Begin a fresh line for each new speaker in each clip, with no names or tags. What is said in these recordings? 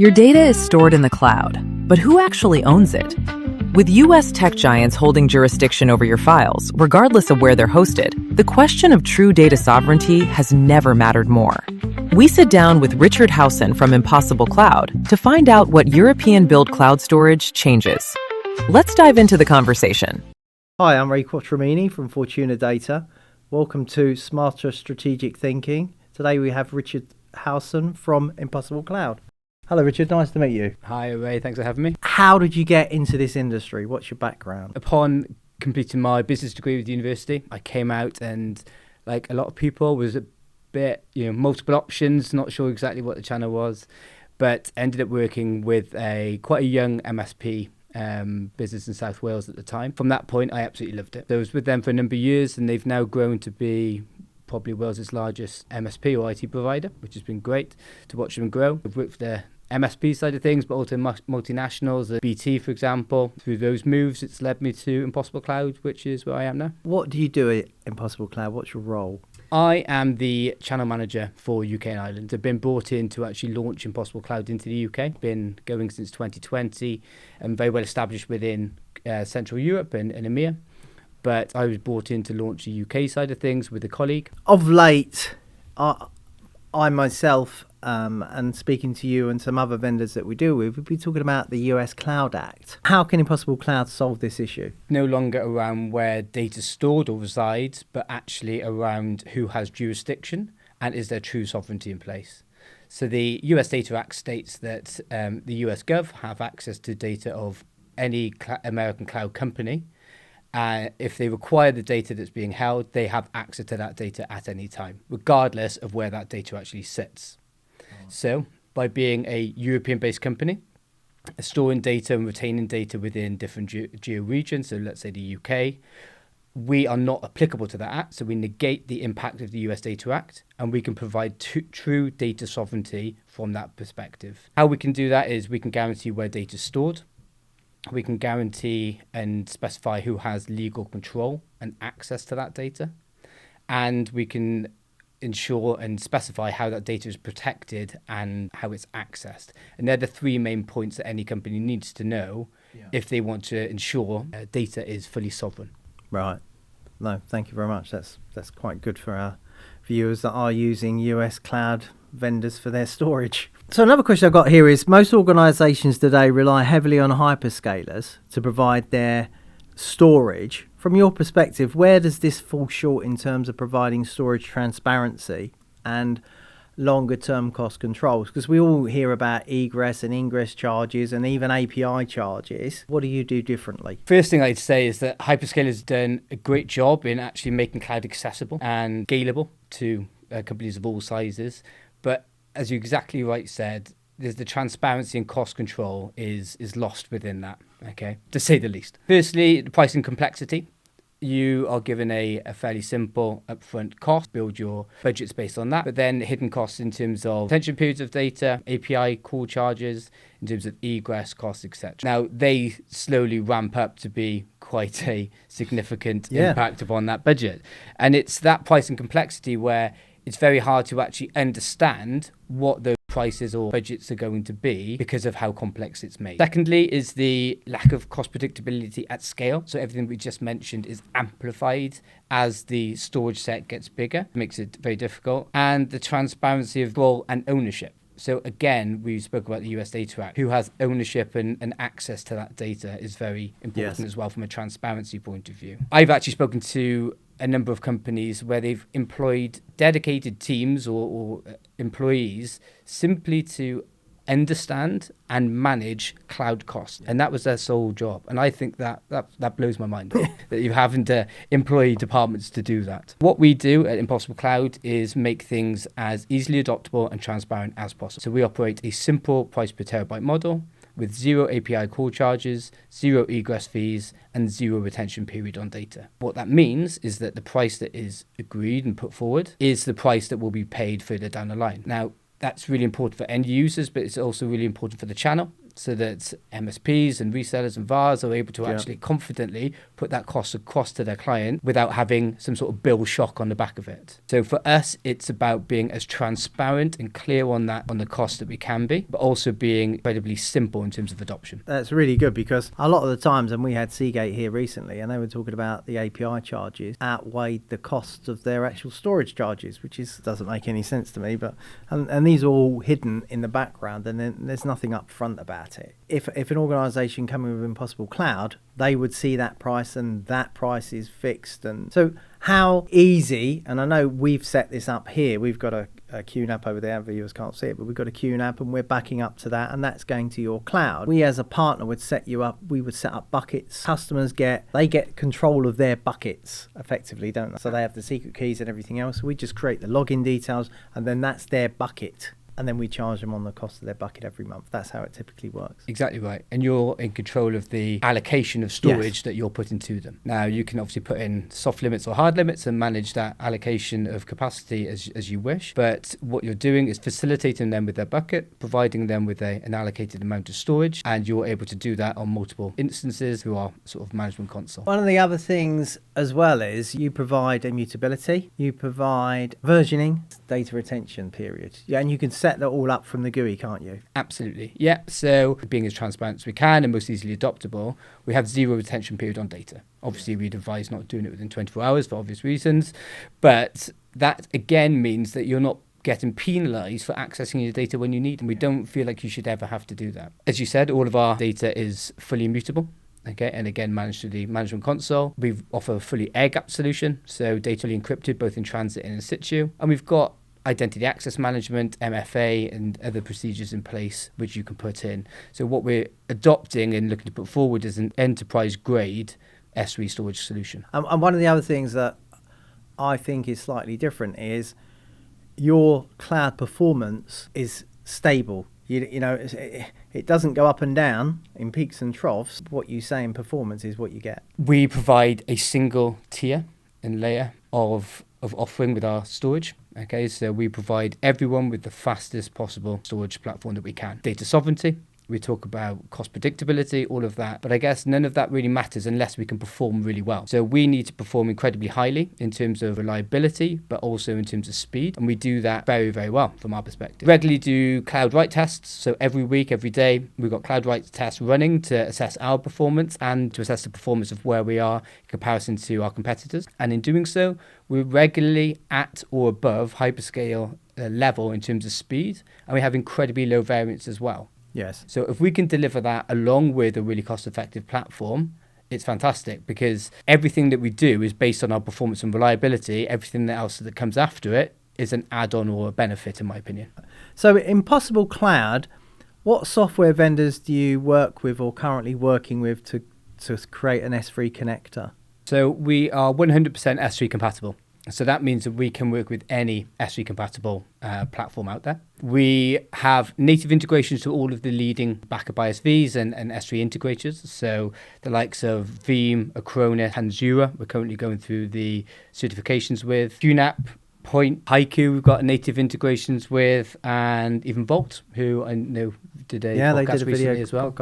Your data is stored in the cloud, but who actually owns it? With US tech giants holding jurisdiction over your files, regardless of where they're hosted, the question of true data sovereignty has never mattered more. We sit down with Richard Howson from Impossible Cloud to find out what European-built cloud storage changes. Let's dive into the conversation.
Hi, I'm Ray Quattromini from Fortuna Data. Welcome to Smarter Strategic Thinking. Today we have Richard Howson from Impossible Cloud. Hello Richard, nice to meet you.
Hi Ray, thanks for having me.
How did you get into this industry? What's your background?
Upon completing my business degree with the university, I came out and, like a lot of people, was a bit, multiple options, not sure exactly what the channel was, but ended up working with quite a young MSP business in South Wales at the time. From that point, I absolutely loved it. So I was with them for a number of years, and they've now grown to be probably Wales' largest MSP or IT provider, which has been great to watch them grow. I've worked for the MSP side of things, but also multinationals, BT, for example. Through those moves, it's led me to Impossible Cloud, which is where I am now.
What do you do at Impossible Cloud? What's your role?
I am the channel manager for UK and Ireland. I've been brought in to actually launch Impossible Cloud into the UK. Been going since 2020 and very well established within Central Europe and EMEA. But I was brought in to launch the UK side of things with a colleague.
Of late, I myself, and speaking to you and some other vendors that we deal with, we've been talking about the US Cloud Act. How can Impossible Cloud solve this issue?
No longer around where data is stored or resides, but actually around who has jurisdiction and is there true sovereignty in place. So the US Data Act states that the US Gov have access to data of any American cloud company. If they require the data that's being held, they have access to that data at any time, regardless of where that data actually sits. So by being a European-based company, storing data and retaining data within different geo-regions, so let's say the UK, we are not applicable to that act, so we negate the impact of the US Data Act, and we can provide true data sovereignty from that perspective. How we can do that is we can guarantee where data is stored. We can guarantee and specify who has legal control and access to that data. And we can ensure and specify how that data is protected and how it's accessed. And they're the three main points that any company needs to know if they want to ensure data is fully sovereign.
Right. No, thank you very much. That's quite good for our viewers that are using US cloud vendors for their storage. So another question I've got here is, most organisations today rely heavily on hyperscalers to provide their storage. From your perspective, where does this fall short in terms of providing storage transparency and longer term cost controls? Because we all hear about egress and ingress charges and even API charges. What do you do differently?
First thing I'd say is that Hyperscalers done a great job in actually making cloud accessible and scalable to companies of all sizes. But as you exactly right said, there's the transparency and cost control is lost within that, okay, to say the least. Firstly, the pricing complexity. You are given a fairly simple upfront cost, build your budgets based on that, but then hidden costs in terms of retention periods of data, API call charges, in terms of egress costs, etc. Now, they slowly ramp up to be quite a significant impact upon that budget. And it's that pricing complexity where it's very hard to actually understand what those prices or budgets are going to be because of how complex it's made. Secondly is the lack of cost predictability at scale. So everything we just mentioned is amplified as the storage set gets bigger. It makes it very difficult. And the transparency of role and ownership. So again, we spoke about the US Data Act. Who has ownership and access to that data is very important as well from a transparency point of view. I've actually spoken to a number of companies where they've employed dedicated teams or employees simply to understand and manage cloud costs. And that was their sole job. And I think that blows my mind that you're having to employ departments to do that. What we do at Impossible Cloud is make things as easily adoptable and transparent as possible. So we operate a simple price per terabyte model with 0 API call charges, 0 egress fees, and 0 retention period on data. What that means is that the price that is agreed and put forward is the price that will be paid further down the line. Now, that's really important for end users, but it's also really important for the channel. so that MSPs and resellers and VARs are able to actually confidently put that cost across to their client without having some sort of bill shock on the back of it. So for us, it's about being as transparent and clear on the cost that we can be, but also being incredibly simple in terms of adoption.
That's really good, because a lot of the times, and we had Seagate here recently, and they were talking about the API charges outweighed the cost of their actual storage charges, which doesn't make any sense to me. But and these are all hidden in the background, and then there's nothing up front about it. If an organisation coming with Impossible Cloud, they would see that price, and that price is fixed. And so how easy, and I know we've set this up here, we've got a QNAP over there, viewers can't see it, but we've got a QNAP and we're backing up to that, and that's going to your cloud. We as a partner would set you up, we would set up buckets. Customers get control of their buckets effectively, don't they? So they have the secret keys and everything else. We just create the login details, and then that's their bucket. And then we charge them on the cost of their bucket every month. That's how it typically works.
Exactly right. And you're in control of the allocation of storage that you're putting to them. Now, you can obviously put in soft limits or hard limits and manage that allocation of capacity as you wish. But what you're doing is facilitating them with their bucket, providing them with an allocated amount of storage, and you're able to do that on multiple instances through our sort of management console.
One of the other things as well is you provide immutability, you provide versioning, data retention period. Yeah, and you can set that all up from the GUI, can't you?
Absolutely. Yeah. So being as transparent as we can and most easily adoptable, we have 0 retention period on data. Obviously, we'd advise not doing it within 24 hours for obvious reasons. But that, again, means that you're not getting penalised for accessing your data when you need. And we don't feel like you should ever have to do that. As you said, all of our data is fully immutable. Okay, and again, managed through the management console. We offer a fully air-gapped solution, so data encrypted both in transit and in situ. And we've got identity access management, MFA, and other procedures in place which you can put in. So what we're adopting and looking to put forward is an enterprise-grade S3 storage solution.
And one of the other things that I think is slightly different is your cloud performance is stable. You know, it doesn't go up and down in peaks and troughs. What you say in performance is what you get.
We provide a single tier and layer of offering with our storage. Okay, so we provide everyone with the fastest possible storage platform that we can. Data sovereignty, we talk about cost predictability, all of that. But I guess none of that really matters unless we can perform really well. So we need to perform incredibly highly in terms of reliability, but also in terms of speed. And we do that very, very well from our perspective. Regularly do cloud write tests. So every week, every day, we've got cloud write tests running to assess our performance and to assess the performance of where we are in comparison to our competitors. And in doing so, we're regularly at or above hyperscale level in terms of speed. And we have incredibly low variance as well.
Yes.
So if we can deliver that along with a really cost-effective platform, it's fantastic, because everything that we do is based on our performance and reliability. Everything else that comes after it is an add-on or a benefit, in my opinion.
So Impossible Cloud, what software vendors do you work with or currently working with to create an S3 connector?
So we are 100% S3 compatible. So that means that we can work with any S3 compatible platform out there. We have native integrations to all of the leading backup ISVs and S3 integrators. So the likes of Veeam, Acronis, and Azure, we're currently going through the certifications with. QNAP, Point, HYCU, we've got native integrations with, and even Vault, who I know did a podcast recently as well.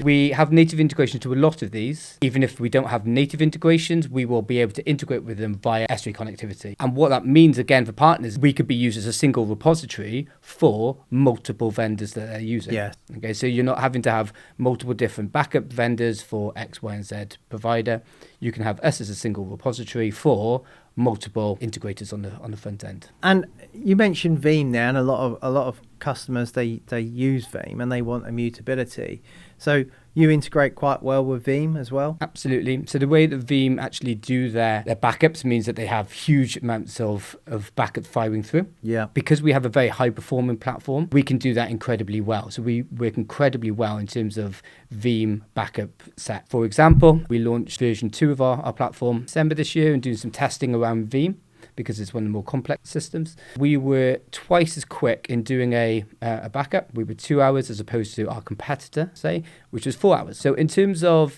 We have native integrations to a lot of these. Even if we don't have native integrations, we will be able to integrate with them via S3 connectivity. And what that means, again, for partners, we could be used as a single repository for multiple vendors that they're using.
Yes.
Okay, so you're not having to have multiple different backup vendors for X, Y, and Z provider. You can have us as a single repository for multiple integrators on the front end.
And you mentioned Veeam there, and a lot of customers they use Veeam and they want immutability. So you integrate quite well with Veeam as well?
Absolutely. So the way that Veeam actually do their backups means that they have huge amounts of backup firing through.
Yeah.
Because we have a very high performing platform, we can do that incredibly well. So we work incredibly well in terms of Veeam backup set. For example, we launched version 2 of our platform December this year and doing some testing around Veeam, because it's one of the more complex systems. We were twice as quick in doing a backup. We were 2 hours as opposed to our competitor, say, which was 4 hours. So in terms of,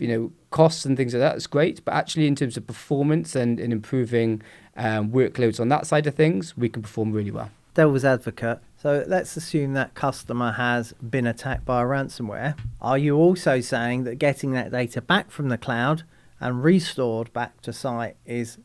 costs and things like that, it's great. But actually in terms of performance and in improving workloads on that side of things, we can perform really well.
Devil's advocate, So let's assume that customer has been attacked by a ransomware. Are you also saying that getting that data back from the cloud and restored back to site is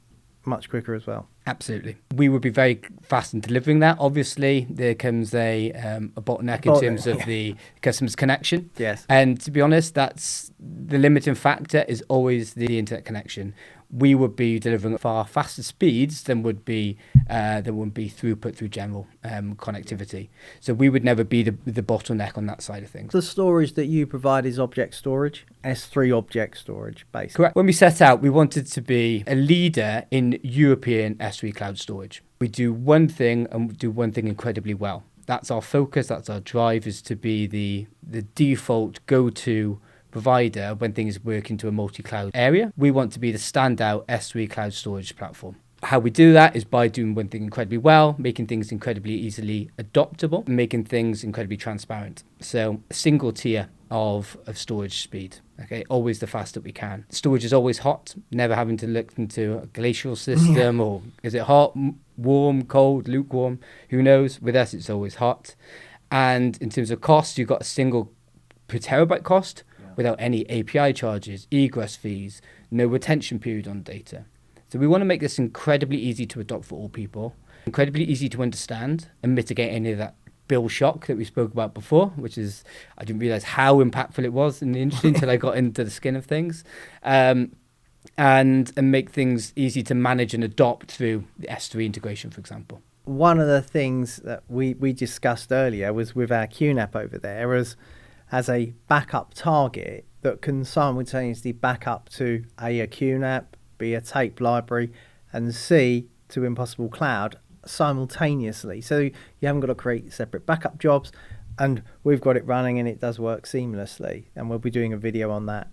much quicker as well?
Absolutely. We would be very fast in delivering that. Obviously, there comes a bottleneck in terms of the customer's connection.
Yes.
And to be honest, that's the limiting factor is always the internet connection. We would be delivering at far faster speeds than would be throughput through general connectivity. So we would never be the bottleneck on that side of things.
The storage that you provide is object storage, S3 object storage, basically.
Correct. When we set out, we wanted to be a leader in European S3 cloud storage. We do one thing and do one thing incredibly well. That's our focus, that's our drive, is to be the default go-to provider when things work into a multi-cloud area. We want to be the standout S3 cloud storage platform. How we do that is by doing one thing incredibly well, making things incredibly easily adoptable, and making things incredibly transparent. So a single tier of storage speed, okay, always the fastest that we can. Storage is always hot, never having to look into a glacial system or is it hot, warm, cold, lukewarm, who knows? With us, it's always hot. And in terms of cost, you've got a single per terabyte cost without any API charges, egress fees, no retention period on data. So we want to make this incredibly easy to adopt for all people, incredibly easy to understand and mitigate any of that bill shock that we spoke about before, which is, I didn't realize how impactful it was in the industry until I got into the skin of things. And make things easy to manage and adopt through the S3 integration, for example.
One of the things that we discussed earlier was with our QNAP over there as a backup target that can simultaneously back up to a QNAP, B, a tape library, and C, to Impossible Cloud simultaneously. So you haven't got to create separate backup jobs, and we've got it running and it does work seamlessly. And we'll be doing a video on that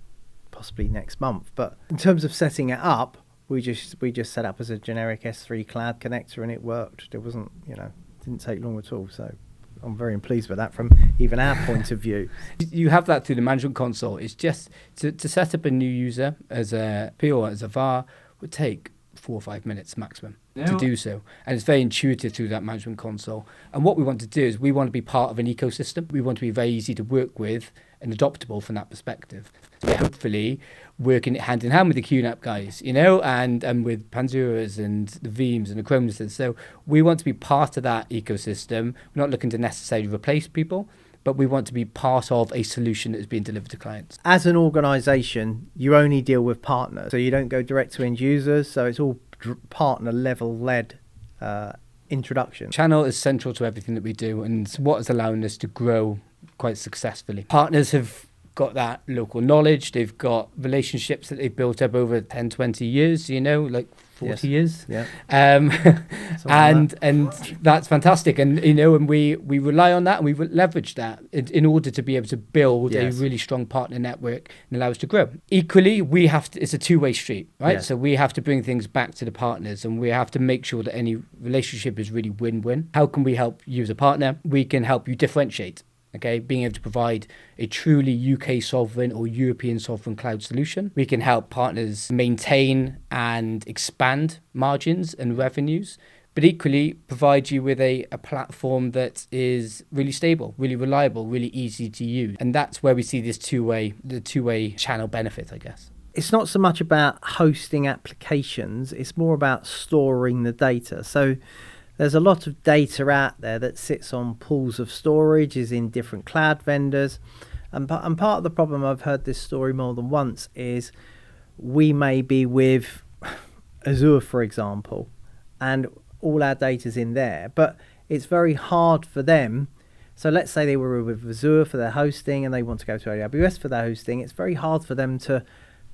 possibly next month. But in terms of setting it up, we just set up as a generic S3 cloud connector and it worked. It wasn't, didn't take long at all. So I'm very pleased with that from even our point of view.
You have that through the management console. It's just to set up a new user as a P or as a VAR would take 4 or 5 minutes maximum to do so. And it's very intuitive through that management console. And what we want to do is we want to be part of an ecosystem. We want to be very easy to work with and adoptable from that perspective. So hopefully working hand in hand with the QNAP guys, and with Panzuras and the Veeams and the Acronis. So we want to be part of that ecosystem. We're not looking to necessarily replace people, but we want to be part of a solution that is being delivered to clients.
As an organization, you only deal with partners, so you don't go direct to end users, so it's all partner level led introduction.
Channel is central to everything that we do, and it's what is allowing us to grow quite successfully. Partners have got that local knowledge, they've got relationships that they've built up over 10, 20 years, like 40 years.
Yeah.
And that's fantastic. And, and we rely on that and we leverage that in order to be able to build a really strong partner network and allow us to grow. Equally, it's a two-way street, right?
Yes.
So we have to bring things back to the partners and we have to make sure that any relationship is really win-win. How can we help you as a partner? We can help you differentiate. Okay, being able to provide a truly UK sovereign or European sovereign cloud solution. We can help partners maintain and expand margins and revenues, but equally provide you with a platform that is really stable, really reliable, really easy to use. And that's where we see this two-way channel benefit, I guess.
It's not so much about hosting applications, it's more about storing the data. So there's a lot of data out there that sits on pools of storage, is in different cloud vendors. And part of the problem, I've heard this story more than once, is we may be with Azure, for example, and all our data's in there, but it's very hard for them. So let's say they were with Azure for their hosting and they want to go to AWS for their hosting. It's very hard for them to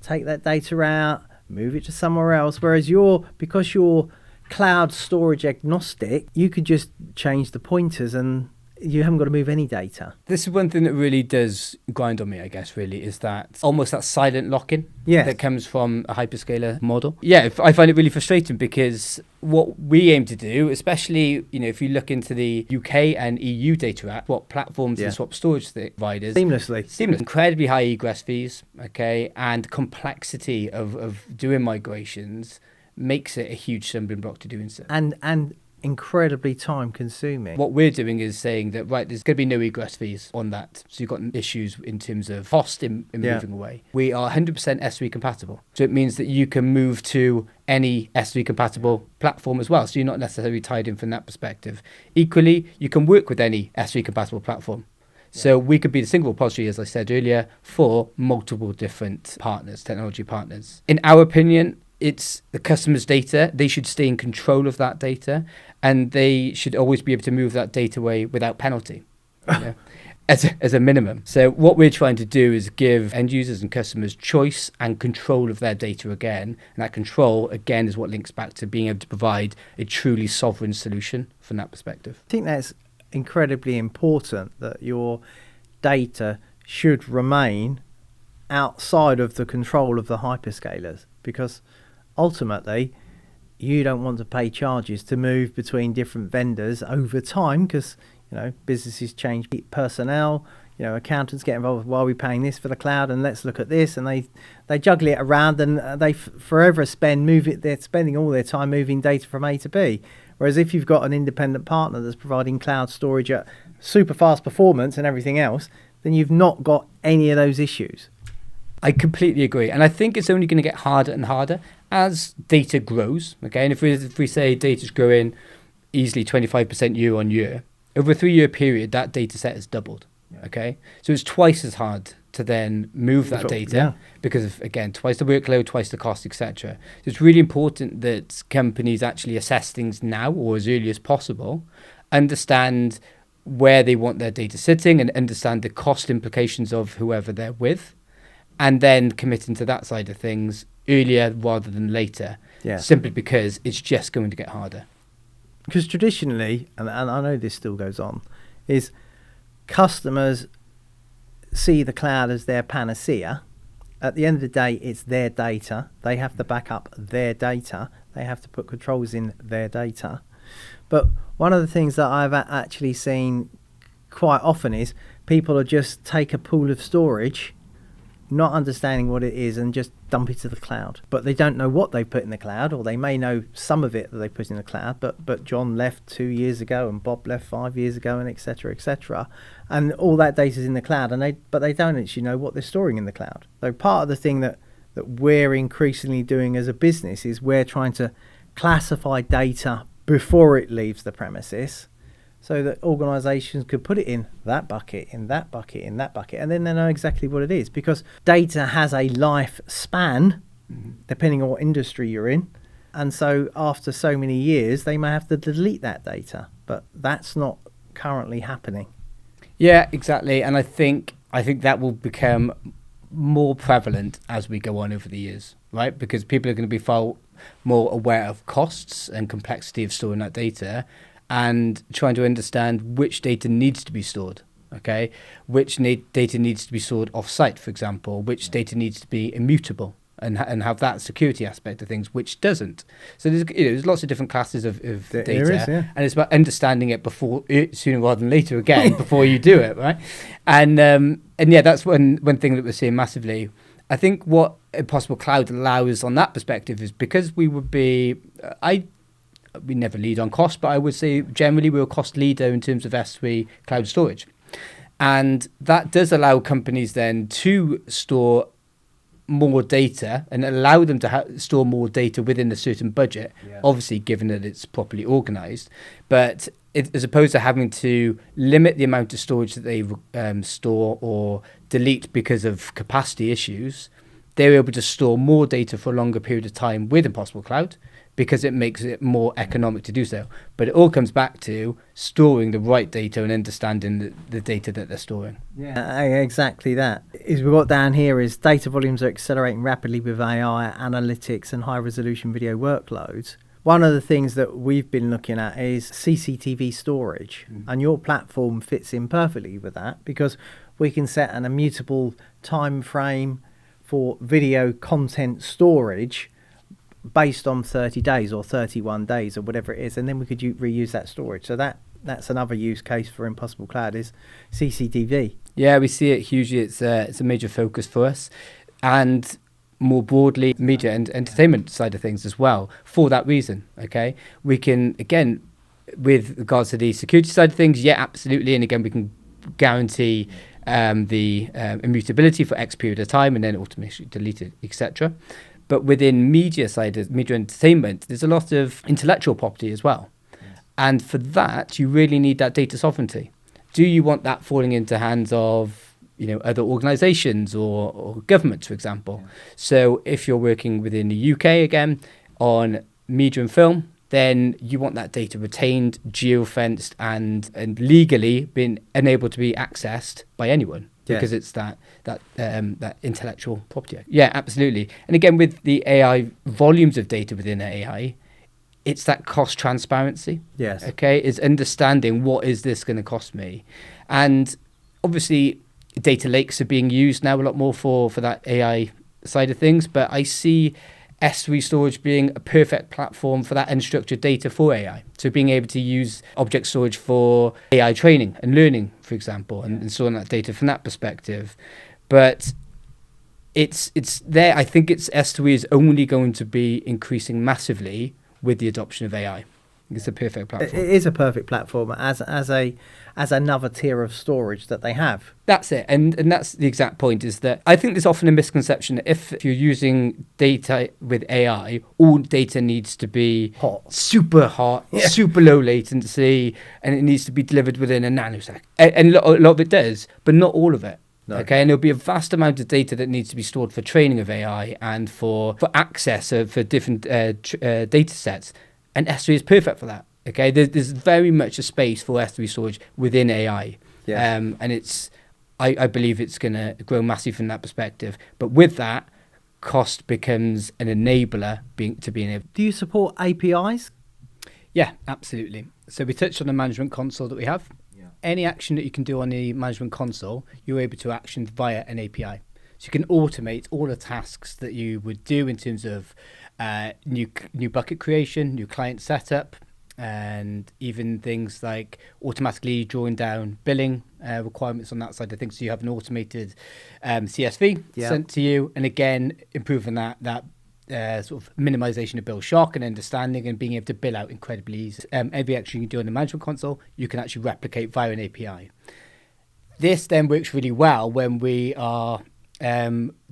take that data out, move it to somewhere else. Whereas because you're cloud storage agnostic, you could just change the pointers and you haven't got to move any data.
This is one thing that really does grind on me, I guess, really, is that almost that silent lock-in that comes from a hyperscaler model. Yeah, I find it really frustrating because what we aim to do, especially, if you look into the UK and EU data app, what platforms and swap storage providers.
Seamless.
Incredibly high egress fees, okay, and complexity of doing migrations makes it a huge stumbling block to doing so.
And incredibly time consuming.
What we're doing is saying that, right, there's going to be no egress fees on that. So you've got issues in terms of cost in moving away. We are 100% S3 compatible. So it means that you can move to any S3 compatible platform as well. So you're not necessarily tied in from that perspective. Equally, you can work with any S3 compatible platform. So we could be the single repository, as I said earlier, for multiple different partners, technology partners. In our opinion, it's the customer's data. They should stay in control of that data, and they should always be able to move that data away without penalty, as a minimum. So what we're trying to do is give end users and customers choice and control of their data again. And that control, again, is what links back to being able to provide a truly sovereign solution from that perspective.
I think that's incredibly important, that your data should remain outside of the control of the hyperscalers, because ultimately you don't want to pay charges to move between different vendors over time, because businesses change personnel, accountants get involved. Why are we paying this for the cloud, and let's look at this, and they juggle it around, and they forever they're spending all their time moving data from A to B. Whereas if you've got an independent partner that's providing cloud storage at super fast performance and everything else, then you've not got any of those issues.
I completely agree. And I think it's only going to get harder and harder as data grows. Okay. And if we say data's growing easily 25% year on year, over a 3-year period, that data set has doubled. Okay. So it's twice as hard to then move that data because of, again, twice the workload, twice the cost, etc. So it's really important that companies actually assess things now or as early as possible, understand where they want their data sitting and understand the cost implications of whoever they're with, and then committing to that side of things earlier rather than later, simply because it's just going to get harder.
Because traditionally, and I know this still goes on, is customers see the cloud as their panacea. At the end of the day, it's their data. They have to back up their data. They have to put controls in their data. But one of the things that I've actually seen quite often is people will just take a pool of storage, not understanding what it is, and just dump it to the cloud. But they don't know what they put in the cloud, or they may know some of it that they put in the cloud, but John left 2 years ago and Bob left 5 years ago, and etc., and all that data's in the cloud, but they don't actually know what they're storing in the cloud. So part of the thing that we're increasingly doing as a business is we're trying to classify data before it leaves the premises, so that organizations could put it in that bucket, in that bucket, in that bucket, and then they know exactly what it is. Because data has a lifespan, depending on what industry you're in. And so after so many years, they may have to delete that data. But that's not currently happening.
Yeah, exactly. And I think that will become more prevalent as we go on over the years, right? Because people are going to be far more aware of costs and complexity of storing that data, and trying to understand which data needs to be stored, okay? Which data needs to be stored off-site, for example, which data needs to be immutable and have that security aspect of things, which doesn't. So there's lots of different classes of data, and it's about understanding it sooner rather than later again, before you do it, right? And yeah, that's one thing that we're seeing massively. I think what Impossible Cloud allows on that perspective is because we would be, we never lead on cost, but I would say generally we're a cost leader in terms of S3 cloud storage. And that does allow companies then to store more data and allow them to store more data within a certain budget, obviously given that it's properly organized. But as opposed to having to limit the amount of storage that they store or delete because of capacity issues, they're able to store more data for a longer period of time with Impossible Cloud, because it makes it more economic to do so. But it all comes back to storing the right data and understanding the data that they're storing.
Yeah, exactly that. As we've got down here is data volumes are accelerating rapidly with AI, analytics, and high-resolution video workloads. One of the things that we've been looking at is CCTV storage, and your platform fits in perfectly with that, because we can set an immutable time frame for video content storage based on 30 days or 31 days or whatever it is, and then we could reuse that storage. So that's another use case for Impossible Cloud is CCTV.
Yeah, we see it hugely. It's a major focus for us, and more broadly, media and entertainment side of things as well. For that reason, okay, we can again with regards to the security side of things, yeah, absolutely. And again, we can guarantee the immutability for X period of time and then automatically delete it, etc. But within media entertainment, there's a lot of intellectual property as well. Yes. And for that, you really need that data sovereignty. Do you want that falling into hands of other organizations or governments, for example? Yeah. So if you're working within the UK again on media and film, then you want that data retained, geofenced, and legally being unable to be accessed by anyone, because it's that intellectual property. Yeah, absolutely. And again, with the AI volumes of data within AI, it's that cost transparency.
Yes.
Okay, it's understanding what is this going to cost me, and obviously data lakes are being used now a lot more for that AI side of things. But I see S3 storage being a perfect platform for that unstructured data for AI. So being able to use object storage for AI training and learning, for example, and storing that data from that perspective. But it's there. I think S3 is only going to be increasing massively with the adoption of AI. It's a perfect platform.
It is a perfect platform as another tier of storage that they have.
That's it, and that's the exact point. Is that I think there's often a misconception that if you're using data with AI, all data needs to be super hot, super low latency, and it needs to be delivered within a nanosecond. And a lot of it does, but not all of it. No. Okay, and there'll be a vast amount of data that needs to be stored for training of AI and for access for different data sets. And S3 is perfect for that. Okay, there's very much a space for S3 storage within AI. Yeah. And I believe it's going to grow massive from that perspective. But with that, cost becomes an enabler to being able.
Do you support APIs?
Yeah, absolutely. So we touched on the management console that we have. Yeah. Any action that you can do on the management console, you're able to action via an API. So you can automate all the tasks that you would do in terms of new bucket creation, new client setup, and even things like automatically drawing down billing requirements on that side of things. So you have an automated CSV sent to you, and again, improving that sort of minimization of bill shock and understanding and being able to bill out incredibly easy. Every action you can do in the management console, you can actually replicate via an API. This then works really well when we are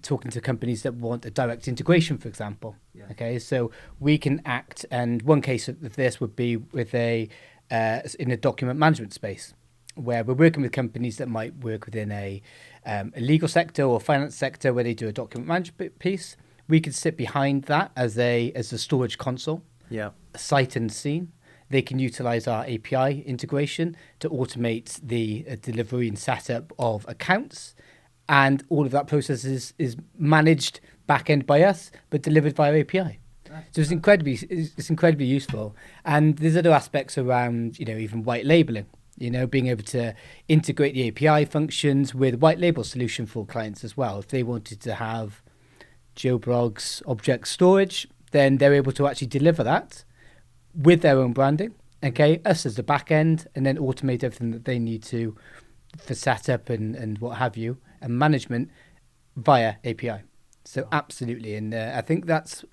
talking to companies that want a direct integration, for example. Yeah. Okay, so we can act, and one case of this would be with in a document management space, where we're working with companies that might work within a legal sector or finance sector where they do a document management piece. We could sit behind that as a storage console, sight unseen. They can utilize our API integration to automate the delivery and setup of accounts. And all of that process is managed back end by us, but delivered via API. So it's incredibly useful. And there's other aspects around, even white labeling, being able to integrate the API functions with white label solution for clients as well. If they wanted to have Joe Bloggs object storage, then they're able to actually deliver that with their own branding. Okay, us as the back end, and then automate everything that they need to for setup and what have you, and management via API. So absolutely, and I think that's,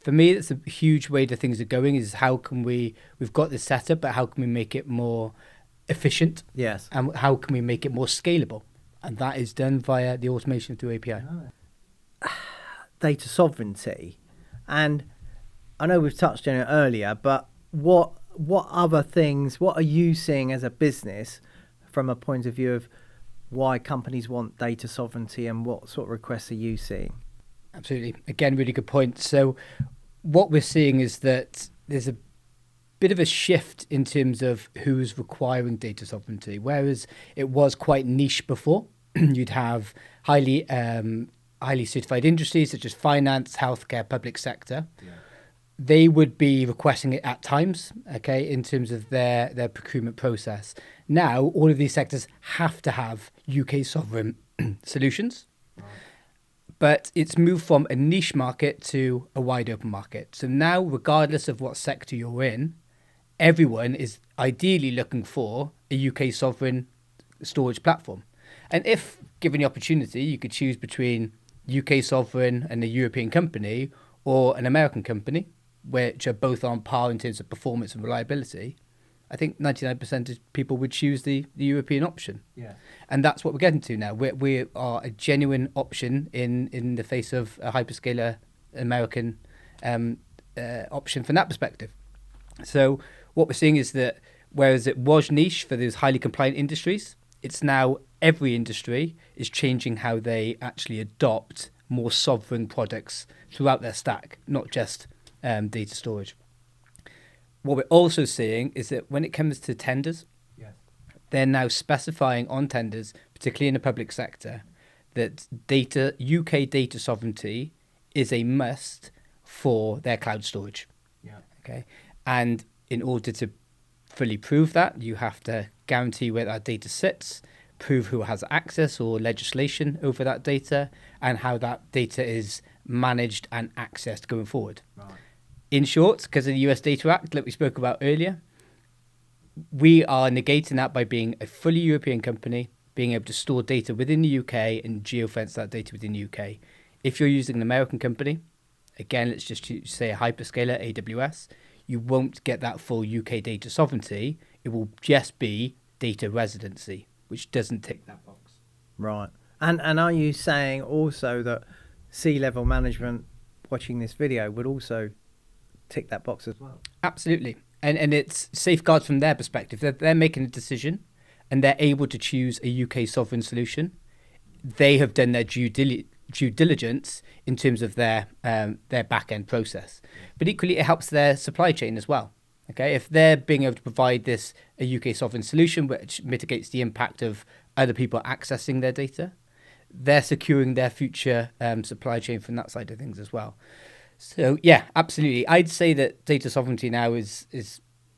for me, that's a huge way that things are going, is how can we've got this setup, but how can we make it more efficient?
Yes.
And how can we make it more scalable? And that is done via the automation through API.
Data sovereignty, and I know we've touched on it earlier, but what other things, what are you seeing as a business from a point of view of why companies want data sovereignty, and what sort of requests are you seeing?
Absolutely. Again, really good point. So what we're seeing is that there's a bit of a shift in terms of who's requiring data sovereignty. Whereas it was quite niche before, you'd have highly certified industries such as finance, healthcare, public sector. Yeah. They would be requesting it at times, okay, in terms of their procurement process. Now, all of these sectors have to have UK sovereign solutions, right. But it's moved from a niche market to a wide open market. So now, regardless of what sector you're in, everyone is ideally looking for a UK sovereign storage platform. And if given the opportunity, you could choose between UK sovereign and a European company or an American company, which are both on par in terms of performance and reliability, I think 99% of people would choose the European option.
Yeah.
And that's what we're getting to now. We are a genuine option in the face of a hyperscaler American option from that perspective. So what we're seeing is that whereas it was niche for those highly compliant industries, it's now every industry is changing how they actually adopt more sovereign products throughout their stack, not just data storage. What we're also seeing is that when it comes to tenders, they're now specifying on tenders, particularly in the public sector, that UK data sovereignty is a must for their cloud storage.
Yeah.
Okay. And in order to fully prove that, you have to guarantee where that data sits, prove who has access or legislation over that data, and how that data is managed and accessed going forward.
Right.
In short, because of the US Data Act that we spoke about earlier, we are negating that by being a fully European company, being able to store data within the UK and geofence that data within the UK. If you're using an American company, again, let's just say a hyperscaler, AWS, you won't get that full UK data sovereignty. It will just be data residency, which doesn't tick that box.
Right. And are you saying also that C-level management watching this video would also tick that box as well?
Absolutely. And it's safeguards from their perspective. They're making a decision and they're able to choose a UK sovereign solution. They have done their due diligence in terms of their back-end process. But equally, it helps their supply chain as well. Okay, if they're being able to provide a UK sovereign solution which mitigates the impact of other people accessing their data, they're securing their future supply chain from that side of things as well. So yeah, absolutely. I'd say that data sovereignty now is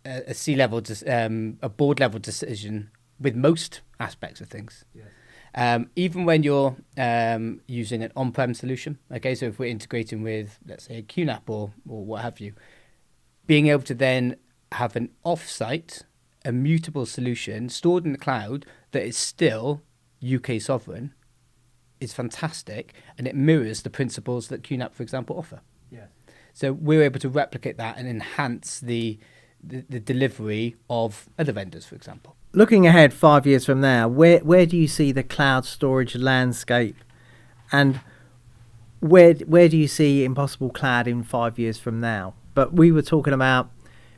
a C-level, a board-level decision with most aspects of things. Yes. Even when you're using an on-prem solution, okay, so if we're integrating with, let's say, a QNAP or what have you, being able to then have an off-site, immutable solution stored in the cloud that is still UK sovereign is fantastic, and it mirrors the principles that QNAP, for example, offer.
Yes.
So we're able to replicate that and enhance the delivery of other vendors, for example.
Looking ahead 5 years from now, where do you see the cloud storage landscape, and where do you see Impossible Cloud in 5 years from now? But we were talking about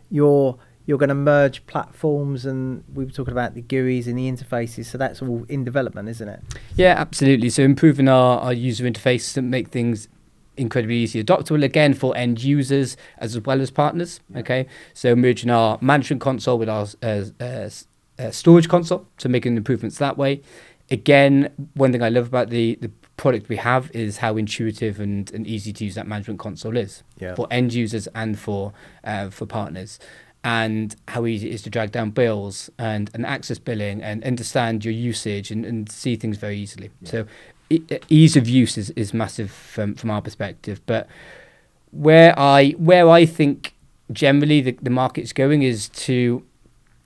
you're going to merge platforms, and we were talking about the GUIs and the interfaces, so that's all in development, isn't it?
Yeah, absolutely. So improving our user interface to make things incredibly easy adoptable, again, for end users as well as partners. Okay, so merging our management console with our storage console, so making improvements that way. Again, one thing I love about the product we have is how intuitive and easy to use that management console is for end users and for partners, and how easy it is to drag down bills and access billing and understand your usage and see things very easily. Yeah. So ease of use is massive from our perspective. But where I think generally the market's going is to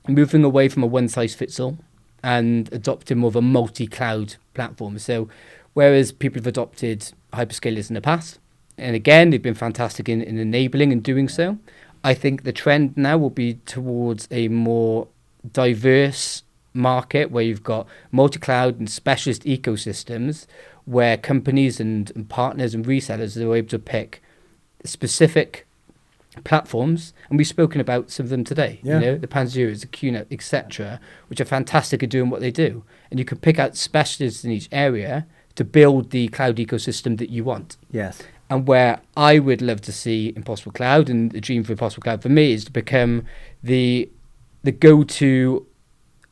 moving away from a one-size-fits-all and adopting more of a multi-cloud platform. So whereas people have adopted hyperscalers in the past, and again, they've been fantastic in enabling and doing so, I think the trend now will be towards a more diverse market where you've got multi-cloud and specialist ecosystems where companies and partners and resellers are able to pick specific platforms, and we've spoken about some of them today. You know, the Panzeras, the QNAP, etc., which are fantastic at doing what they do, and you can pick out specialists in each area to build the cloud ecosystem that you want.
Yes.
And where I would love to see Impossible Cloud, and the dream for Impossible Cloud for me, is to become the go-to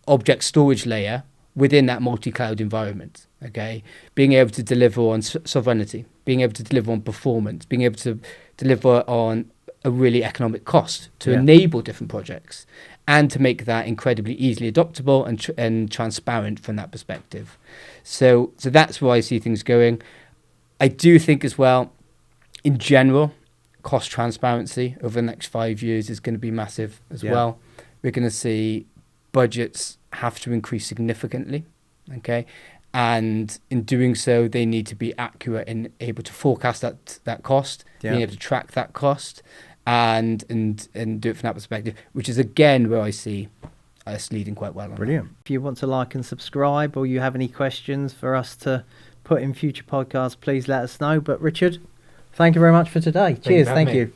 object storage layer within that multi-cloud environment. Okay, being able to deliver on sovereignty, being able to deliver on performance, being able to deliver on a really economic cost to enable different projects, and to make that incredibly easily adoptable and transparent from that perspective. So that's where I see things going. I do think as well, in general, cost transparency over the next 5 years is going to be massive as well. We're going to see budgets have to increase significantly, okay? And in doing so, they need to be accurate and able to forecast that cost, being able to track that cost, and do it from that perspective, which is again where I see us leading quite well on.
Brilliant. If you want to like and subscribe, or you have any questions for us to put in future podcasts, please let us know. But Richard, thank you very much for today. Cheers. Thank you.